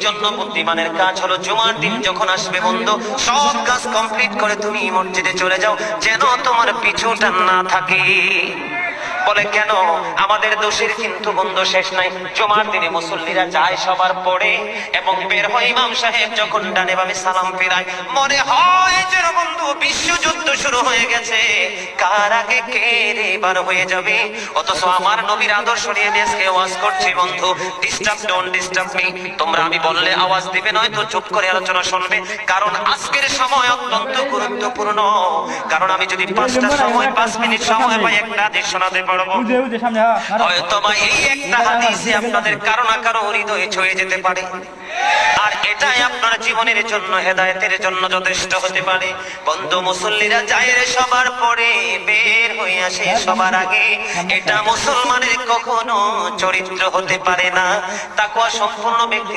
জন্য বুদ্ধিমানের কাজ হলো জুমার দিন যখন আসবে বন্ধু, সব কাজ কমপ্লিট করে তুমি মসজিদে চলে যাও, যেন তোমার পিছুটা না থাকে। বলে কেন? আমাদের দোষের কিন্তু বন্ধু শেষ নাই। জুমার দিনে মুসল্লিরা যায় সবার পরে এবং বের হয়, ইমাম সাহেব যখন ডানে বামে সালাম ফেরায়, মনে হয় যেন বন্ধু বিশ্বযুদ্ধ শুরু হয়ে গেছে, কার আগে কে রে বার হয়ে যাবে। অথচ আমার নবীর আদর্শ নিয়ে আজকে ওয়াজ করছি বন্ধু। Disturb, don't disturb me. তোমরা আমি বললে আওয়াজ দিবে, নয়তো চুপ করে আলোচনা শুনবে, কারণ আজকের সময় অত্যন্ত গুরুত্বপূর্ণ। কারণ আমি যদি 5টা সময় 5 মিনিট সময় পাই, একটা হাদিস শোনাতে পারবো। হয়তো বা এই একটা হাদিসে আপনাদের কারো না কারো হৃদয়ে ছুঁয়ে যেতে পারে, আর এটাই আপনার জীবনের জন্য, হেদায়েতের জন্য যথেষ্ট হতে পারে। বন্ধু, মুসল্লিরা যায় রে সবার পরে, বের হয়ে আসে সবার আগে। এটা মুসলমানের কখনো চরিত্র হতে পারে না। তাকওয়া সম্পূর্ণ ব্যক্তি